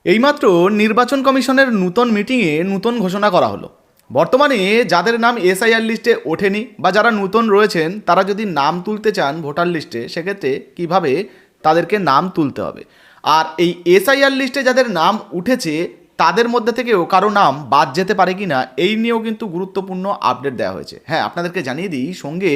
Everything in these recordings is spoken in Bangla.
এইমাত্র নির্বাচন কমিশনের নূতন মিটিংয়ে নূতন ঘোষণা করা হলো। বর্তমানে যাদের নাম এসআইআর লিস্টে ওঠেনি বা যারা নূতন রয়েছেন তারা যদি নাম তুলতে চান ভোটার লিস্টে, সেক্ষেত্রে কিভাবে তাদেরকে নাম তুলতে হবে। আর এই এসআইআর লিস্টে যাদের নাম উঠেছে তাদের মধ্যে থেকেও কারো নাম বাদ যেতে পারে কি না, এই নিয়েও কিন্তু গুরুত্বপূর্ণ আপডেট দেওয়া হয়েছে। হ্যাঁ, আপনাদেরকে জানিয়ে দিই সঙ্গে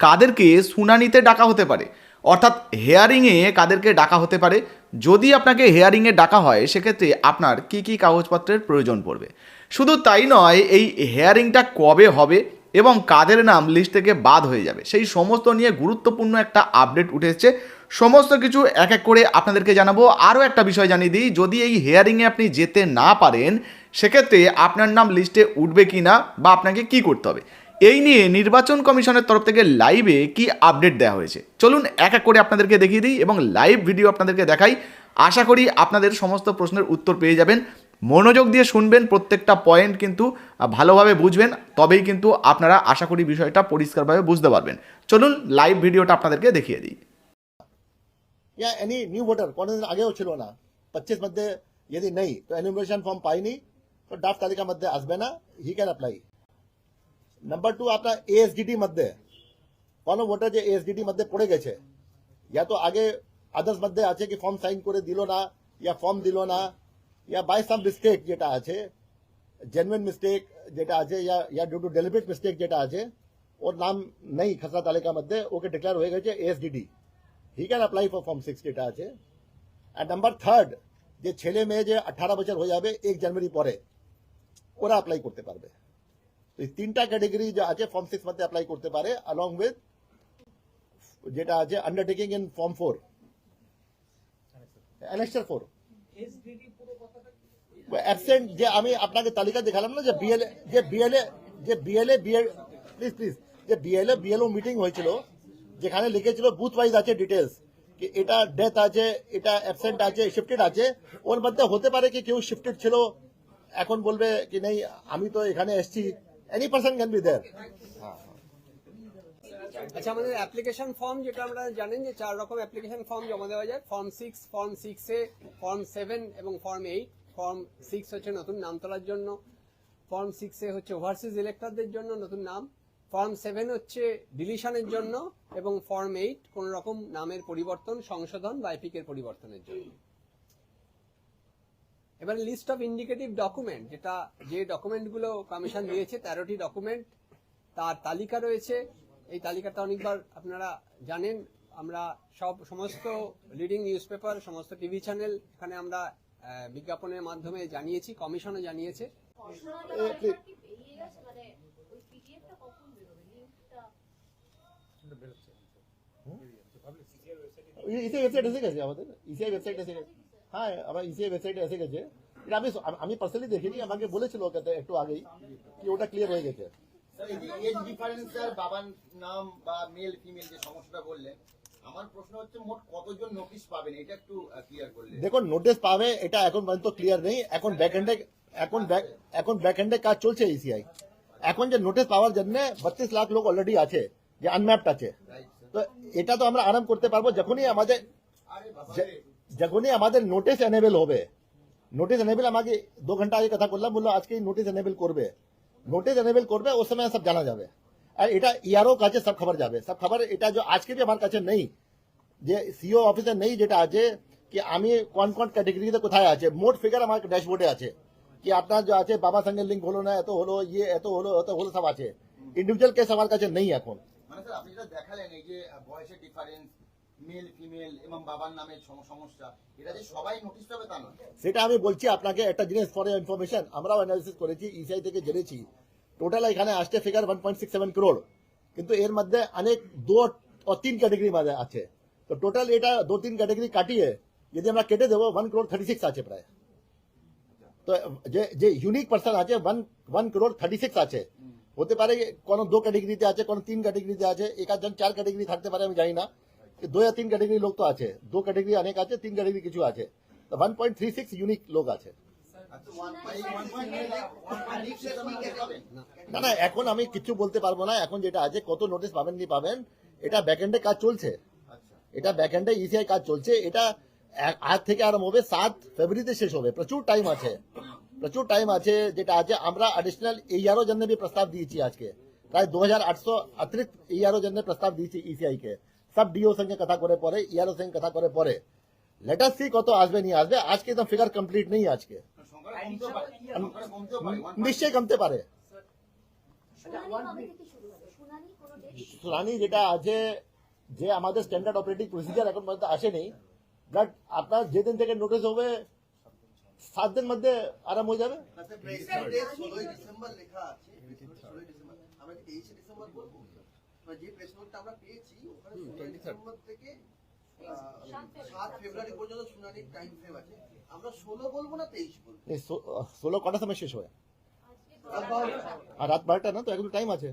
কাদেরকে শুনানিতে ডাকা হতে পারে, অর্থাৎ হেয়ারিংয়ে কাদেরকে ডাকা হতে পারে। যদি আপনাকে হেয়ারিংয়ে ডাকা হয় সেক্ষেত্রে আপনার কি কি কাগজপত্রের প্রয়োজন পড়বে। শুধু তাই নয়, এই হেয়ারিংটা কবে হবে এবং কাদের নাম লিস্ট থেকে বাদ হয়ে যাবে সেই সমস্ত নিয়ে গুরুত্বপূর্ণ একটা আপডেট উঠে এসেছে। সমস্ত কিছু এক এক করে আপনাদেরকে জানাবো। আরও একটা বিষয় জানিয়ে দিই, যদি এই হেয়ারিংয়ে আপনি যেতে না পারেন সেক্ষেত্রে আপনার নাম লিস্টে উঠবে কি না বা আপনাকে কি করতে হবে, এই নিয়ে নির্বাচন কমিশনের তরফ থেকে লাইভে কি আপডেট দেওয়া হয়েছে চলুন এক এক করে আপনাদেরকে দেখিয়ে দিই এবং লাইভ ভিডিও আপনাদেরকে দেখাই। আশা করি আপনাদের সমস্ত প্রশ্নের উত্তর পেয়ে যাবেন। মনোযোগ দিয়ে শুনবেন, প্রত্যেকটা পয়েন্ট কিন্তু ভালোভাবে বুঝবেন, তবেই কিন্তু আপনারা আশা করি বিষয়টা পরিষ্কারভাবে বুঝতে পারবেন। চলুন লাইভ ভিডিওটা আপনাদেরকে দেখিয়ে দিই। या एनी न्यू वोटर कोने दिन आगे ছিল না 25 मध्ये यदि नहीं तो एन्युमरेशन फॉर्म पाइनी तो ड्राफ्ट तालिका मध्ये আসবে না, ही कैन अप्लाई। नंबर 2 आपला एएसडीटी मध्ये কোনো ভোটার যে এএসডিটি मध्ये পড়ে গেছে, या तो आगे আদার্স मध्ये আছে কি ফর্ম সাইন করে দিল না, या ফর্ম দিল না, या বাই সাম মিস্টেক যেটা আছে, জেনুইন মিস্টেক যেটা আছে, या ডিউ টু ডেলিবারেট মিস্টেক যেটা আছে, ওর নাম নেই খসড়া তালিকা मध्ये, ওকে ডিক্লেয়ার হয়ে গেছে এএসডিটি, he can apply for form 6 যেটা আছে। আর নাম্বার 3 যে ছেলে মেয়ে যে 18 বছর হয়ে যাবে 1 জানুয়ারি পরে, ওরা অ্যাপ্লাই করতে পারবে। তো এই তিনটা ক্যাটাগরি যে আছে ফর্ম 6 মধ্যে অ্যাপ্লাই করতে পারে, along with যেটা আছে undertaking in form 4 annexure 4 absent. যে আমি আপনাকে তালিকা দেখালাম না, যে বিএলএ প্লিজ যে বিএলও মিটিং হয়েছিল যেখানে লিখেছিল বুথ ওয়াইজ আছে ডিটেলস কি এটা ডেথ আছে, এটা অ্যাবসেন্ট আছে, শিফটেড আছে। ওর মধ্যে হতে পারে কি কেউ শিফটেড ছিল, এখন বলবে কি নেই আমি তো এখানে এসেছি, any person can be there. আচ্ছা, আমাদের অ্যাপ্লিকেশন ফর্ম যেটা আমরা জানেন যে 4 রকম অ্যাপ্লিকেশন ফর্ম জমা দেওয়া যায়। ফর্ম 6, ফর্ম 6A, ফর্ম 7 এবং ফর্ম 8। ফর্ম 6 হচ্ছে নতুন নাম তোলার জন্য, ফর্ম 6A হচ্ছে ওভারসিজ ইলেক্টরদের জন্য নতুন নাম, ফর্ম 7 হচ্ছে ডিলিশনের জন্য এবং ফর্ম 8 কোন রকম নামের পরিবর্তন, সংশোধন বা এপিকের পরিবর্তনের জন্য। এবারে লিস্ট অফ ইন্ডিকেটিভ ডকুমেন্ট, যেটা যে ডকুমেন্টগুলো কমিশন দিয়েছে 13টি ডকুমেন্ট, তার তালিকা রয়েছে। এই তালিকাটা অনেকবার আপনারা জানেন, আমরা সমস্ত লিডিং নিউজ পেপার, সমস্ত টিভি চ্যানেল, এখানে আমরা বিজ্ঞাপনের মাধ্যমে জানিয়েছি, কমিশনও জানিয়েছে। ইসিআই ওয়েবসাইট এসে গেছে আমাদের, ইসিআই ওয়েবসাইট এসে গেছে। হ্যাঁ, আমার ইসিআই ওয়েবসাইটে এসে গেছে। এটা আমি পার্সোনালি দেখিনি, আমাকে বলেছিল একটু আগেই কি ওটা ক্লিয়ার হয়ে গেছে। এজ ডিফারেন্স আর বাবার নাম বা মেল ফিমেল যে সমস্যাটা বললেন, আমার প্রশ্ন হচ্ছে মোট কতজন নোটিশ পাবেন, এটা একটু ক্লিয়ার করলে। দেখুন, নোটিশ পাবে এটা এখন পর্যন্ত ক্লিয়ার নেই। এখন ব্যাকএন্ডে কাজ চলছে ইসিআই। এখন যে নোটিশ পাওয়ার জন্য 32 লাখ লোক অলরেডি আছে যে আনম্যাপড আছে। তো এটা তো আমরা আরাম করতে পারবো যখনই আমাদের নোটিশ এনেবল হবে। নোটিশ এনেবল আমাকে 2 ঘন্টা আগে কথা বললাম, বললো আজকে নোটিশ এনেবল করবে, ওর সময় সব জানা যাবে। আর এটা ইয়ারও কাছে সব খবর যাবে, সব খবর। এটা যে আজকে যে আমার কাছে নেই, যে সিও অফিসে নেই, যেটা আছে কি আমি কোন কোন ক্যাটাগরিতে কোথায় আছে, মোট ফিগার আমার ড্যাশবোর্ডে আছে কি আপনার যে আছে বাবার সঙ্গে লিঙ্ক হলো না, এত হলো, এত হলো সব আছে। ইন্ডিভিজুয়াল কেস আমার কাছে নেই এখন। মানে স্যার আপনি যেটা দেখালেন এই যে বয়সের ডিফারেন্স, মেল ফিমেল এবং বাবার নামের সমস্যা, এটা যে সবাই নোটিশ পাবে তা নয়। সেটা আমি বলছি আপনাকে একটা জিনিস ফর ইনফরমেশন, আমরাও অ্যানালিসিস করেছি, ইসিআই থেকে জেনেছি। টোটাল এখানে আসছে ফিগার 1.67 করোড়, কিন্তু এর মধ্যে অনেক 2 और 3 ক্যাটাগরি মধ্যে আছে। তো টোটাল এটা 2-3 ক্যাটাগরি কাটিয়ে যদি আমরা কেটে দেবো 1.36 আছে প্রায়। তো যে ইউনিক পার্সন আছে 1.36 আছে। হতে পারে কোনো 2 ক্যাটাগরিতে আছে, কোনো 3 ক্যাটাগরিতে আছে, এক একজন 4 ক্যাটাগরি থাকতে পারে, আমি জানি না। 2 या 3 ক্যাটাগরি লোক তো আছে, 2 ক্যাটাগরি অনেক আছে, 3 ক্যাটাগরি কিছু আছে। তো 1.36 ইউনিক লোক আছে। না, এখন আমি কিছু বলতে পারবো না। এখন যেটা আছে কত নোটিশ পাবেন কি পাবেন, এটা ব্যাকএন্ডে কাজ চলছে, এটা ব্যাকএন্ডে ইসিআই কাজ চলছে। এটা আজ থেকে আরম্ভ হবে 7 ফেব্রুয়ারিতে শেষ হবে প্রচুর টাইম আছে যেটা আছে আমরা অ্যাডিশনাল এআরও জন্য भी প্রস্তাব দিয়েছি আজকে প্রায় 2800 অতিরিক্ত এআরও জন্য প্রস্তাব দিয়েছি ইসিআই কে সব ডিও সঙ্গে কথা করে পরে এআরও সঙ্গে কথা করে পরে লেট আস সি কত আসবে নিয়ে আসবে আজকে একদম ফিগার কমপ্লিট নেই আজকে নিশ্চয়ই কমতে পারে শুনানি যেটা আছে যে আমাদের স্ট্যান্ডার্ড অপারেটিং প্রসিজার এখন পর্যন্ত আসেনি বাট আপনার যেদিন থেকে নোটিশ হবে 7 দিন মধ্যে আরাম হয়ে যাবে 16ই ডিসেম্বর লেখা আছে 16ই ডিসেম্বর আমরা কি 23 ডিসেম্বর বলবো যে প্রেস নোটটা আমরা পেয়েছি ওখানে 16 ডিসেম্বর থেকে 7 ফেব্রুয়ারি পর্যন্ত শুনানির টাইম ফ্রেম আছে আমরা 16 বলবো না 23 বলবো 16 কটার সময় শেষ হয় আর রাত 12টা না তো এখন টাইম আছে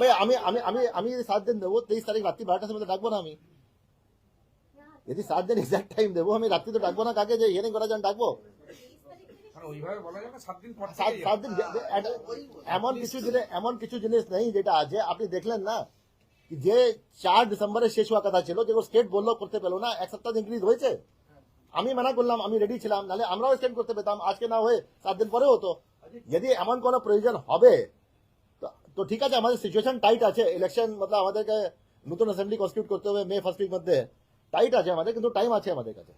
ভাই আমি আমি আমি আমি 7 দিন দেবো 23 তারিখ রাত্রি 12টার সময় ডাকবো না আমি যদি 7 দিন এক্সাক্ট টাইম দেবো আমি রাত্রি তো ডাকবো না কাকে যে হিয়ারিং করার জন্য ডাকবো সাত দিন এমন কিছু জিনিস নেই যেটা আছে আপনি দেখলেন না কি যে 4 ডিসেম্বরে শেষ হওয়ার কথা ছিল যেগুলো স্টেট বললো করতে পেলো না এক সপ্তাহ ইনক্রিজ হয়েছে আমি মানা করলাম আমি রেডি ছিলাম নাহলে আমরাও স্টেট করতে পেতাম আজকে না হয়ে 7 দিন পরে হতো যদি এমন কোনো প্রয়োজন হবে তো ঠিক আছে আমাদের সিচুয়েশন টাইট আছে ইলেকশন মতলব আমাদেরকে নতুন অ্যাসেম্বলি কনস্টিটিউট করতে হবে মে ফার্স্ট উইক মধ্যে টাইট আছে আমাদের কিন্তু টাইম আছে আমাদের কাছে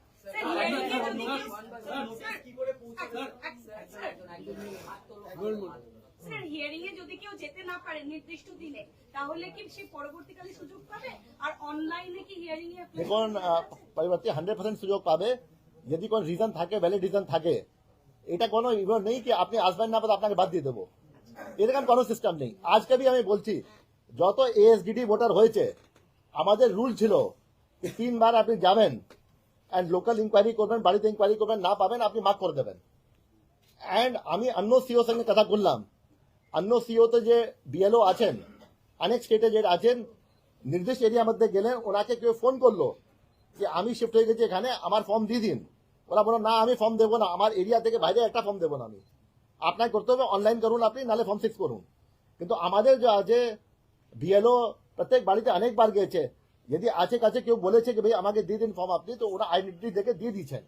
স্যার হিয়ারিং এ যদি কেউ যেতে না পারে নির্দিষ্ট দিনে তাহলে কি সে পরবর্তীকালে সুযোগ পাবে আর অনলাইনে কি হিয়ারিং এ দেখুন পরিবর্তে 100% সুযোগ পাবে যদি কোনো রিজন থাকে ভ্যালিড রিজন থাকে এটা কোনো ইভেন্ট নেই কি আপনি আসবেন না পারে আপনাকে বাদ দিয়ে দেবো এরকম কোনো সিস্টেম নেই আজকে আমি বলছি যত এএসডিডি ভোটার হয়েছে আমাদের রুল ছিল कि 3 बार আপনি যাবেন এন্ড লোকাল ইনকোয়ারি করবেন বাড়িতে ইনকোয়ারি করবেন না পাবেন আপনি মার্ক করে দেবেন এন্ড আমি অন্য সিও সঙ্গে কথা বললাম অন্য সিও তো যে বিএলও আছেন অনেক স্টেটে যে আছেন নির্দিষ্ট এরিয়ার মধ্যে গেলেন ওনাকে কেউ ফোন করলো যে আমি শিফট হয়ে গেছি এখানে আমার ফর্ম দিয়ে দিন ওরা বলো না আমি ফর্ম দেবো না আমার এরিয়া থেকে বাইরে একটা ফর্ম দেবো না আমি আপনাকে করতে হবে অনলাইন করুন আপনি নাহলে ফর্ম 6 করুন কিন্তু আমাদের যে আছে বিএলও প্রত্যেক বাড়িতে অনেকবার গেছে যদি আছে কাছে কেউ বলেছে কি ভাই আমাকে দিয়ে দিন ফর্ম আপনি তো ওরা আইডেন্টিটি দেখে দিয়ে দিচ্ছেন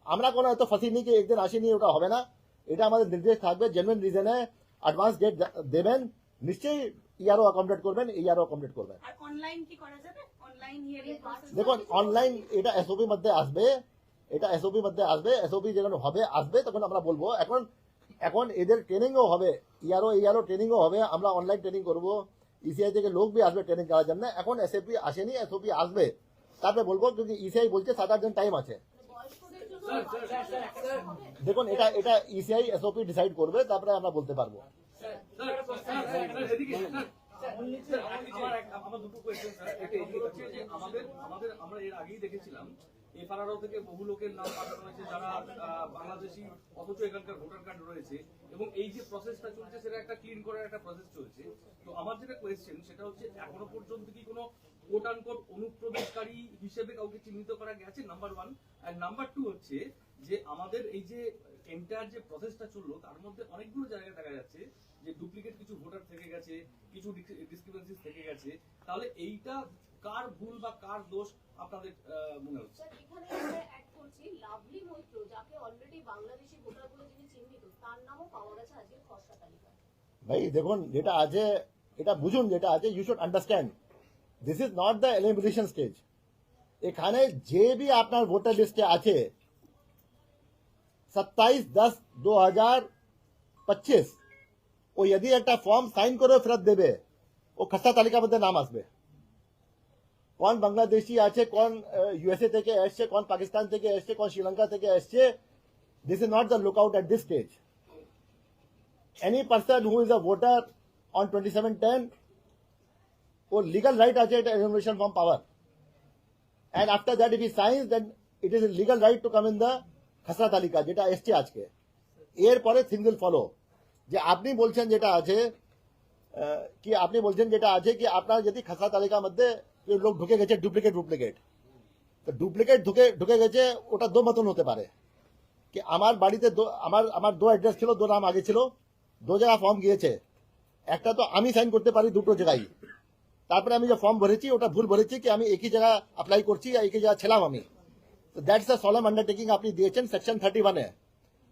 আমরা কোনো এত ফাঁসি নেই কি একদিন আসেনি ওটা হবে না এটা আমাদের নির্দেশ থাকবে জেনুইন রিজনে অ্যাডভান্স ডেট দেবেন নিশ্চয়ই ইয়ারও অ্যাকমোডেট করবেন ইয়ারও অ্যাকমোডেট করবেন আর অনলাইন কি করা যাবে অনলাইন হিয়ারিং প্রসেস দেখুন অনলাইন এটা এসওপি মধ্যে আসবে এসওপি যখন হবে আসবে তখন আমরা বলবো এখন এদের ট্রেনিংও হবে ইয়ারও ট্রেনিংও হবে আমরা অনলাইন ট্রেনিং করবো ইসিআই থেকে লোক भी আসবে ট্রেনিং করার জন্য এখন এসএপি আসেনি এসওপি আসবে তারপরে বলবো কিন্তু ইসিআই বলছে 7-8 দিন টাইম আছে দেখুন এটা ইসিআই এসওপি ডিসাইড করবে তারপরে আমরা বলতে পারবো আমার দুটো কোয়েশ্চেন স্যার এটা হচ্ছে যে আমরা এর আগেই দেখেছিলাম এফআরআরও থেকে বহু লোকের নাম পাঠানো হয়েছে যারা বাংলাদেশি অথচ এখানকার ভোটার কার্ড রয়েছে এবং এই যে প্রসেসটা চলছে সেটা একটা ক্লিন করার একটা প্রসেস চলছে তো আমার যেটা কোয়েশ্চেন সেটা হচ্ছে এখনো পর্যন্ত কি কোনো কোট আনকোট অনুপ্রবেশকারী হিসেবে কাউকে চিহ্নিত করা গেছে নাম্বার 1 আর নাম্বার 2 হচ্ছে যে আমাদের এই যে এন্টায়ার যে প্রসেসটা চললো তার মধ্যে অনেকগুলো জায়গায় দেখা যাচ্ছে যে ডুপ্লিকেট কিছু ভোটার থেকে গেছে কিছু ডিসক্রিপেন্সিস থেকে গেছে তাহলে এইটা কার ভুল বা কার দোষ আপনাদের মনে হচ্ছে স্যার এখানে আমরা অ্যাড করছি লাভলি মৈত্র যাকে অলরেডি বাংলাদেশি ভোটার বলে যিনি চিহ্নিত তার নামও পাওয়া গেছে আজকে খসড়া তালিকায় ভাই দেখুন যেটা আছে এটা বুঝুন যেটা আছে you should understand this is not the elimination stage এখানে যে भी আপনার ভোটার লিস্টে আছে 27/10/2025 ও যদি একটা ফর্ম সাইন করে ফেরত দেবে ও খসড়া তালিকার মধ্যে নাম আসবে কোন বাংলাদেশি আছে কোন ইউএসএ থেকে এসছে কোন পাকিস্তান থেকে এসছে কোন শ্রীলঙ্কা থেকে এসছে this is not the lookout at this stage any person who is a voter on 2710 or legal right আছে এটা enumeration from power and after that if he signs then it is a legal right to come in the খসড়া তালিকা যেটা এসছে আজকে এরপরে সিঙ্গেল ফলো যে আপনি বলছেন যেটা আছে কি আপনার যদি খসড়া তালিকার মধ্যে লোক ঢুকে গেছে ডুপ্লিকেট তো ডুপ্লিকেট ঢুকে গেছে ওটা দো মতন হতে পারে কি আমার বাড়িতে আমার দো অ্যাড্রেস ছিল দো নাম আগে ছিল 2 জায়গা ফর্ম গিয়েছে একটা তো আমি সাইন করতে পারি দুটো জায়গায় তারপরে আমি যে ফর্ম ভরেছি ওটা ভুল ভরেছি কি আমি একই জায়গা অ্যাপ্লাই করছি আর একই জায়গা ছিলাম আমি, তো দ্যাটস দ্য সলেম আন্ডারটেকিং আপনি দিয়েছেন সেকশন 31-এ।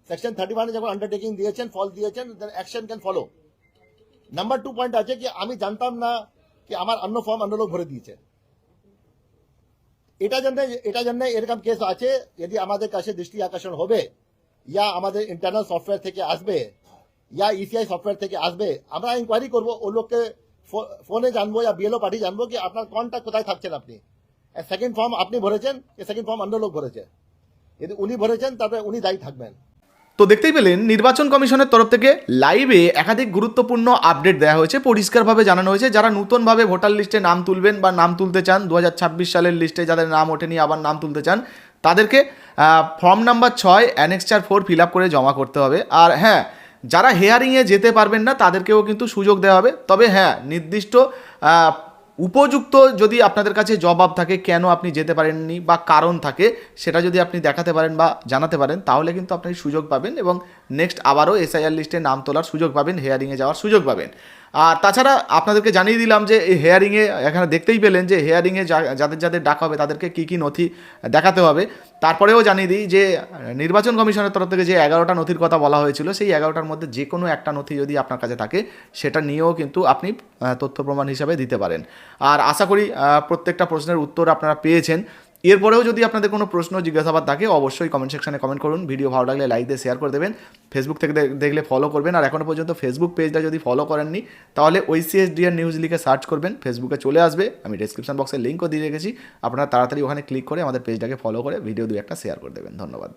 সেকশন 31-এ যখন আন্ডারটেকিং দিয়েছেন, ফল দিয়েছেন, then action can follow. Number 2 point আছে কি আমি জানতাম না কি আমার অন্য ফর্ম অন্য লোক ভরে দিয়েছে। এটা জন্য এরকম কেস আছে, যদি আমাদের কাছে দৃষ্টি আকর্ষণ হবে ইয়া আমাদের ইন্টারনাল সফটওয়্যার থেকে আসবে ইয়া ইসিআই সফটওয়্যার থেকে আসবে, আমরা ইনকোয়ারি করবো ও লোককে ফোনে জানবো ইয়া বিএলও পাঠিয়ে জানবো কি আপনার কন্ট্যাক্ট কোথায় থাকছেন আপনি। সেকেন্ড ফর্ম আপনি ভরেছেন, সেকেন্ড ফর্ম অন্য লোক ভরেছে, যদি উনি ভরেছেন তারপরে উনি দায়ী থাকবেন। তো দেখতেই পেলেন নির্বাচন কমিশনের তরফ থেকে লাইভে একাধিক গুরুত্বপূর্ণ আপডেট দেওয়া হয়েছে, পরিষ্কারভাবে জানানো হয়েছে যারা নতুনভাবে ভোটার লিস্টে নাম তুলবেন বা নাম তুলতে চান 2026 সালের লিস্টে যাদের নাম ওঠেনি আবার নাম তুলতে চান তাদেরকে form number 6 annexure 4 fill up করে জমা করতে হবে। আর হ্যাঁ, যারা হেয়ারিংয়ে যেতে পারবেন না তাদেরকেও কিন্তু সুযোগ দেওয়া হবে, তবে হ্যাঁ নির্দিষ্ট উপযুক্ত যদি আপনাদের কাছে জবাব থাকে কেন আপনি যেতে পারেননি বা কারণ থাকে সেটা যদি আপনি দেখাতে পারেন বা জানাতে পারেন তাহলে কিন্তু আপনি সুযোগ পাবেন এবং নেক্সট আবারও এসআইআর লিস্টে নাম তোলার সুযোগ পাবেন, হেয়ারিংয়ে যাওয়ার সুযোগ পাবেন। আর তাছাড়া আপনাদেরকে জানিয়ে দিলাম যে এই হেয়ারিংয়ে এখানে দেখতেই পেলেন যে হেয়ারিংয়ে যাদের যাদের ডাকা হবে তাদেরকে কী কী নথি দেখাতে হবে। তারপরেও জানিয়ে দিই যে নির্বাচন কমিশনের তরফ থেকে যে 11টা নথির কথা বলা হয়েছিল সেই 11টার মধ্যে যে কোনো একটা নথি যদি আপনার কাছে থাকে সেটা নিয়েও কিন্তু আপনি তথ্য প্রমাণ হিসাবে দিতে পারেন। আর আশা করি প্রত্যেকটা প্রশ্নের উত্তর আপনারা পেয়েছেন। এরপরেও যদি আপনাদের কোনো প্রশ্ন জিজ্ঞাসাবাদ থাকে অবশ্যই কমেন্ট সেকশনে কমেন্ট করুন, ভিডিও ভালো লাগলে লাইক দিয়ে শেয়ার করে দেবেন, ফেসবুক থেকে দেখলে ফলো করবেন। আর এখনও পর্যন্ত ফেসবুক পেজটা যদি ফলো করেননি তাহলে OCSDR নিউজ লিখে সার্চ করবেন, ফেসবুকে চলে আসবে, আমি ডেসক্রিপশন বক্সে লিঙ্কও দিয়ে রেখেছি, আপনারা তাড়াতাড়ি ওখানে ক্লিক করে আমাদের পেজটাকে ফলো করে ভিডিও 2-1 শেয়ার করে দেবেন। ধন্যবাদ।